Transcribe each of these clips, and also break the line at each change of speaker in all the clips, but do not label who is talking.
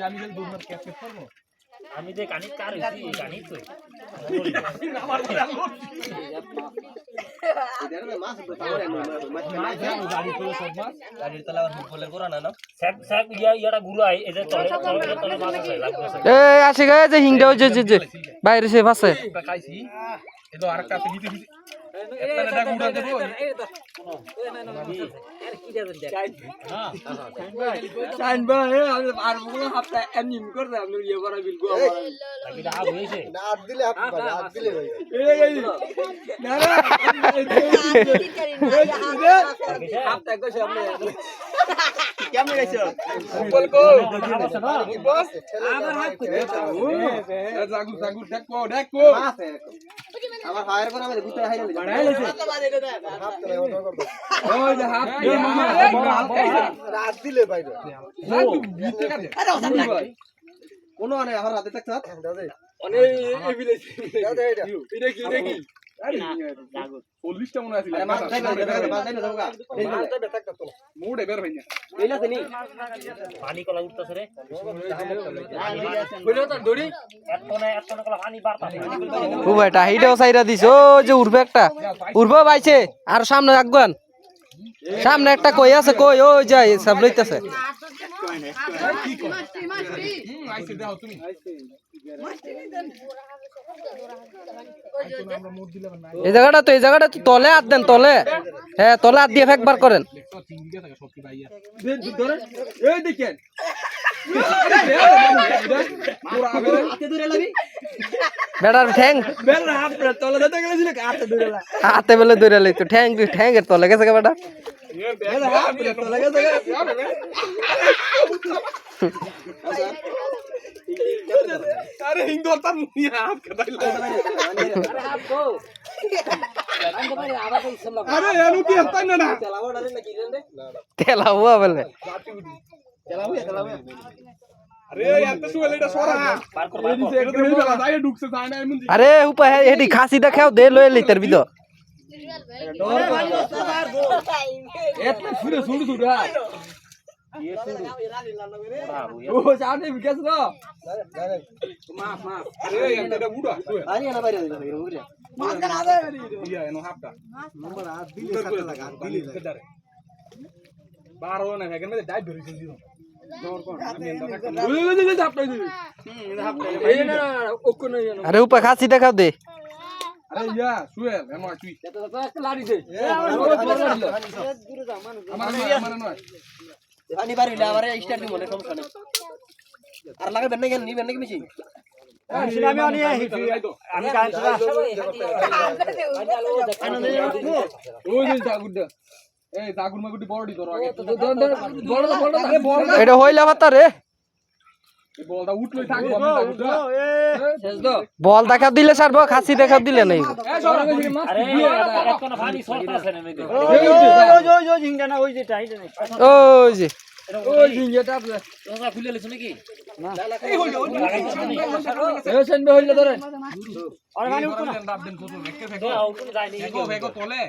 আমি যদি দৌড়ার ক্যাপচার করব
আমি যে কানিত কার হইছি কানিত তো
আমার পরে আলো
এদের মাছ তো তাহলে মাছ
মাছ জানো গাড়ি করে সব মাছ
গাড়ির তলা আর ফুটবলের কোরা না না
স্যাক স্যাক ইয়াটা গুরু আই এই যে তলে মাছ আছে লাগছে
এই আসে গে যে হিংটা হই যে বাইরে সে ভাসে
খাইছি এতো আরেকটা আছে ভিতরে ভিতরে একটা ডাক উড়া দেবো
চাইন ভাই আর বগুলো হাফটা এমনি করে আপনি ইয়ে করা বিল গো
লাগি দা হইছে
না হাত দিলে ভাই এই না হাফটা কইছে আপনি কেমন গাইছো
বল কো
বস আবার হাত করে
জাগু জাগু দেখো দেখো
আমার ফায়ার করে আমাদের গুতে হাইরা বাড়াইলেছে
ওই যে হাত
রাত দিলে ভাই
ভাই
কোন আনে আমার হাতে থাকছ দাও দে
অনেক এভিলেজ
দাও দে এটা
এটা কি আরে 40টা মনে আছে
আরে মাছ খাইবে মাছ খাইবে দাও গা এই যাবে থাকতো তো
মোড়ে বের হই না
এইলা দেনি
পানি কলা উঠতেছে রে
কইলো তো দড়ি
এক কোণে কলা পানি বারতাছে
ও বেটা হিডাও সাইরা দিছ ও যে উড়বে একটা উড়বে বাইছে আর সামনে রাখবেন সামনে একটা কই আছে কই ওই যায় সব লইতেছে
আইছে দাও তুমি
এই জায়গাটা তো তলে হাত দেন তলে হ্যাঁ তলে হাত দিয়ে একবার করেন
এই দেখেন হাতে ধরে লাগি
বেটার ঠ্যাং
বেল হাত তলে দিতে গেছিল হাতে ধরে লাগি
হাতে বেলে ধরে লইতো ঠ্যাংের তলে গেছে বেটা
বেল হাত তলে গেছে
আরে হিং দরতাম নি হাত কাটাইলা আরে এনু কি হতাই না
তেলা হুয়া বলে
আরে এত সুয়েল এটা সরা
পার কর
এটা তো হেবেলা যাই ঢুকছে যায় না এমন
আরে উপা হেডি খাসি দেখাও দে লয়ে লইতার ভিতর
এত ফুরে শুরু শুরু ও সামনে বিকাশ না
মাছ আরে এটা বুড়া
আরে না বাইরে দিল মাছ কেন আদে
ইয়া এনো হাফটা
নম্বর হাত দিলে সাথে লাগা হাত দিলে
বারো না ভেগেন মধ্যে ডাই ধরেছিল দিও
আরে উপা খাসি দেখাও দে
আরে ইয়া সুয়েল এনো তুই
লাড়ি দে
আমার নয়
পানি বাড়ি হইলে আমারে স্টার্ট দিব না সমস্যা নেই আর লাগাবেন না কেন নিবেন নাকি বেশি আমি আনি আমি কাঁচা
ওই যে জাগুড়টা এই জাগুড় মাগুড়ি বড়ডি ধরো আগে বড়
এটা হইলা ভাতা রে
এই বলটা উঠলই থাকবো আমি জাগুড়টা
শেষ দো
বল দেখাও দিলে ছাড়বো খাসি দেখাও দিলে নাই
আরে এক কোণে পানি সরতাছে না মেদে
ওই ঝিংটা না ওই যেটা এইটা
ওই যে
ওই ঝিংটা আপনি
তোমরা খুলে লিছ নাকি
এই হইলো
এই সেনবে হইলে ধরেন
আরে মানে উঠো না দাবদেন কত দেখতে
তো
ফেকো
আউটে যায়নি
ফেকো তোলে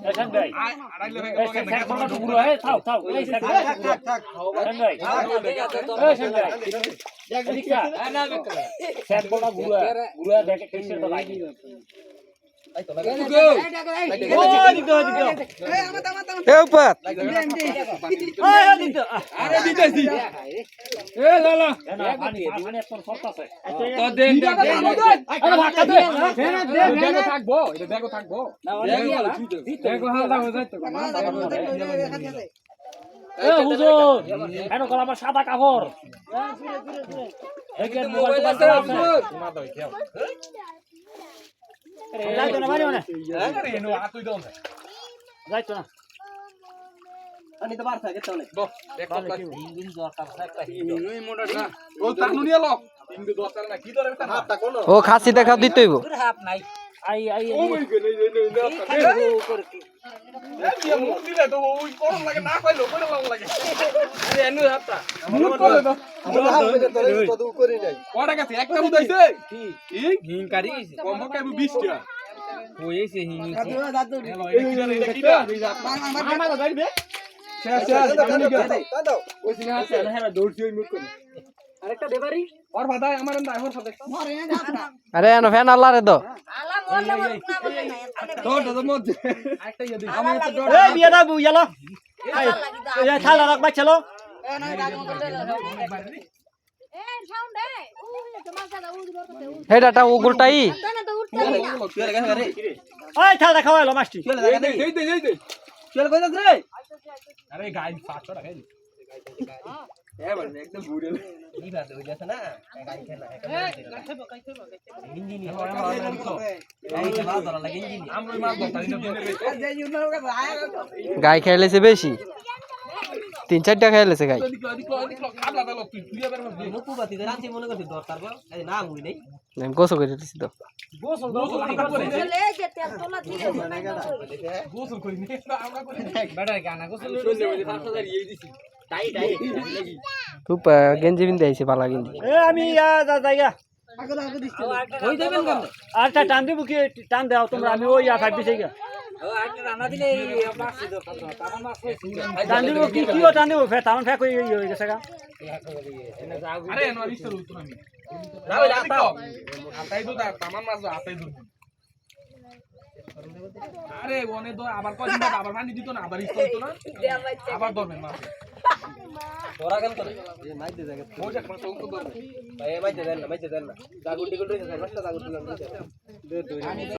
এখান ভাই
আড়াইলে
এই স্যাক বড় গুরু হে থাও এই স্যাক
থাক
এখান ভাই এই স্যাক ভাই দেখা না স্যাক বড় গুরু দেখে কেসের তো লাগি
এ উপা
আরে দিতেছি এ লালা
পানি এখন সরতাছে
তো দেন
আরে ভাগা দে
দেখো থাকবো এটা দেখো থাকবো দেখো হালদা হয়ে যায় তো
এ হুজুর কেন কল আমার সাদা কাপড় একে মোবাইল আছে
শোনা দাও খেও
যাইতো না মারিও না
আরে এনো আতুই দাও না
যাইতো না
আমি তো পারছ গেছ না
দো দেখো
দিন দরকার একটা
এই মোটা না ও তানু নিয়ে লো কিন্তু দরকার না কি ধরে একটা
হাতটা কোন
ও খাসি দেখাও দিতেইব
হাফ নাই আই
ও মাই গড এই মুখ দিলে তো ওই গরম লাগে না পাইলো করে লাগে আরে এনু হাতটা মুখ করে দাও
আমরা হাতে ধরে কত করি নাই
কটা গেছে একটা উদাইছে কি হিং কারি কম কাই 20 টা হইছে হিং
দাদু
হ্যালো এটা কি এটা কি আমার তো যাইবে শেষ আমি গেছে ওই সিনে আছে
হ্যাঁ দৌড়ছি ওই মুখ করে
আরেকটা দেবারি
ওর ফাদাই আমার এন্ড ওর ফাদাই
আরে এনো ফ্যান আল্লাহ রে তো
তো মধ্যে একটা ইয়ে দিই আমি তো
এই বিয়া দা বুয়ালো এই থালা রাখ বাচ্চালো
হেডাটা উগুলটাই
চলে গেছে রে
ওই থালা খাওয়ালো মাস্টি
চলে লাগা দে
এই দে
চলে কই যাস রে
আরে গাই 500 টাকা দিই এ মানে একদম বুড়ে
এই বাদ হই যাচ্ছে না গাড়ি খেলা ইঞ্জিন এই খেলা ধরা লাগে ইঞ্জিন
আমরা মাছ ধরতাই না
গাই খাইলেছে বেশি 3-4টা খাইলেছে গাই
দিকলো খাবলা দাও তুই তুই এবার মধ্যে
মুকু বাতি দে রাতে মনে করছিস দর তারপর এই না মুই নেই
আমি গোসল করে দিছি তো
গোসল করি নি আমরা করি বেটা গানা গোসল শুনলে ওই 5000 এই দিছি
টাই
খুব গেঞ্জি বিন্দে আইছে বালা গেঞ্জি
এ আমি জায়গা
ওই দেবেন কেন
আচ্ছা টান দিব কি টান দাও তোমরা আমি ওই ফাইভ দিছি গা টান দিব কি কিও টান দিব ফে টান ফে কই হই গেছে গা
আরে এনো রিস্টার উত্তর আমি
যাও যাও
আতাই তো তামান মাছ আতাই ধরব আরে ওনে তো আবার কদিন বাদ আবার পানি দিত না আবার রিস্টার হতো না আবার ধরবেন মাছ
তোরা কেন করে এই মাইতে জায়গা
ওই যে মাছ উত্তর ধরবে
এই মাইতে দেন না জাগুটি গুটি আছে নষ্ট জাগুটি